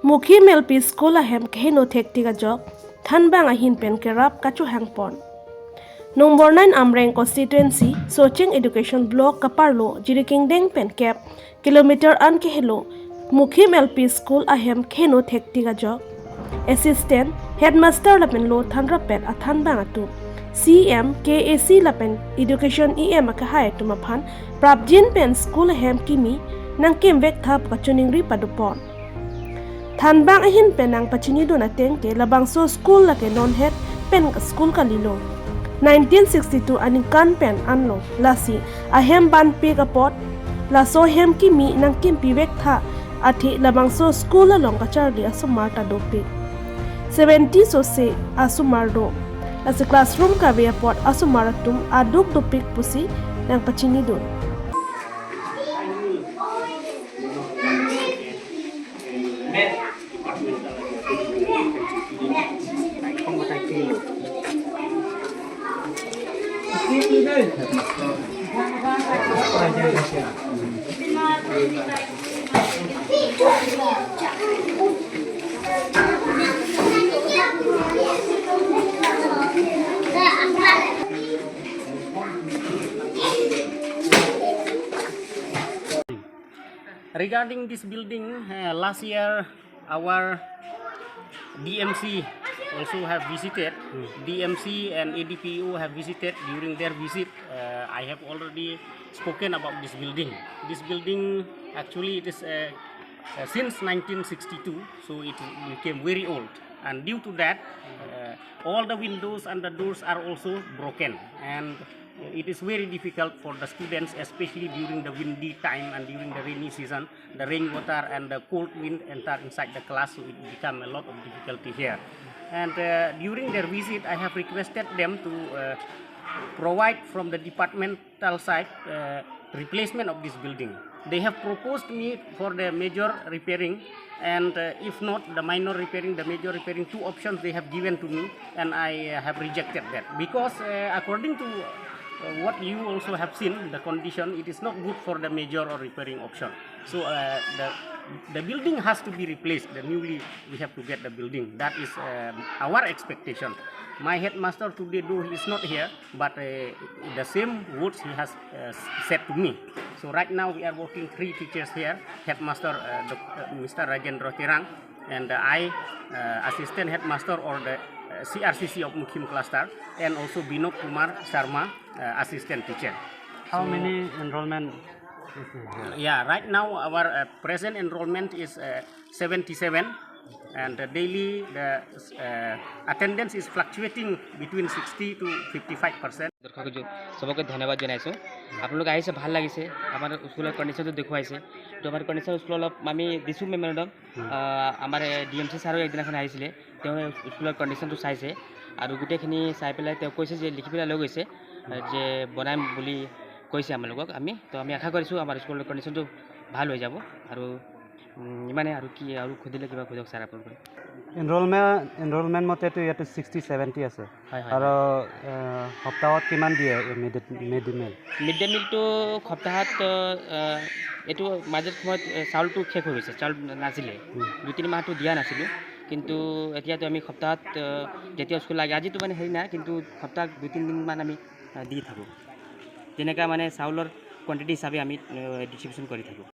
Mokhim LP School Ahem kaheno thek ajok Thangbang ahin pen kerap kachohang pon. Number 9 Amreng constituency Soching education block Kaparlo Jiriking deng pen cap kilometer an kahelo Mokhim LP School Ahem kaheno thek ajok assistant headmaster lapen lo thanra pet a Thangbang atu CM KAC lapen education EM akahai tumaphan prabjin pen school ahem kimi nang kim vek thap kachuning ri padupon Thangbang ahin penang pachini do na tengke labangso school lake non het pen school kalilo 1962 aning kan pen anlo lasi ahem ban pick apot laso hem kimi nang kim pivek tha athi labangso school along kachar li asumar ta do pe 70 so se asumar do as a classroom ka ve apot asumar tum aduk do pick pusi nang pachini do Regarding this building, last year our DMC also have visited. DMC and ADPU have visited. During their visit, I have already spoken about this building. This building actually it is since 1962, so it became very old. And due to that, all the windows and the doors are also broken. And it is very difficult for the students, especially during the windy time and during the rainy season. The rainwater and the cold wind enter inside the class, so it become a lot of difficulty here. And during their visit, I have requested them to provide from the departmental side replacement of this building. They have proposed me for the major repairing, and if not the minor repairing, the major repairing, two options they have given to me, and I have rejected that because according to what you also have seen, the condition, it is not good for the major or repairing option. So the building has to be replaced. The newly we have to get the building. That is our expectation. My headmaster today, though he is not here, but the same words he has said to me. So right now we are working 3 teachers here, headmaster Mr. Rajendra Tirang, and I, assistant headmaster or the CRCC of Mokhim cluster, and also Binod Kumar Sharma, assistant teacher. How many enrollment? Yeah, right now our present enrollment is 77, and daily the attendance is fluctuating between 60 to 55%. सबके धन्यवाद जनाइছো আপোনালোক আহিছে ভাল লাগিছে আমাৰ স্কুলৰ কন্ডিশনটো দেখুৱাইছে তো আমাৰ কন্ডিশন স্কুল অলপ আমি দিছো মেমৰিডম আমাৰ ডিএমসি ছাৰো একদিনাখন আহিছিলে তেওঁ স্কুলৰ কন্ডিশনটো চাইছে আৰু গুটেখিনি চাই পেলাই তেওঁ কৈছে যে লিখি পেলাই লৈ গৈছে যে বনাম বুলি কৈছে আমালোকক আমি তো আমি আশা কৰিছো আমাৰ স্কুলৰ কন্ডিশনটো ভাল হৈ যাব আৰু ইমানে আৰু কি আৰু খুদিলে কিবা খুদক ছাৰ আপোনালোকে এনৰোলমেন্ট মতে তো ইয়াতে 60 70 আছে আৰু সপ্তাহত কিমান দিয়ে মিড ডে মিল তো সপ্তাহত এটো মাজত সময়ত চাউলটো শেষ হৈ গৈছে চাউল নাছিলে 2-3 মাহটো দিয়া নাছিল কিন্তু এতিয়াতো আমি সপ্তাহত যেতিয়া স্কুল লাগে আজি তো মানে হেৰি না কিন্তু সপ্তাহ 2-3 দিন মান আমি দি থাকো যেনেকা মানে চাউলৰ কোৱান্টিটি হিচাপে আমি ডিস্ট্ৰিবিউশন কৰি থাকো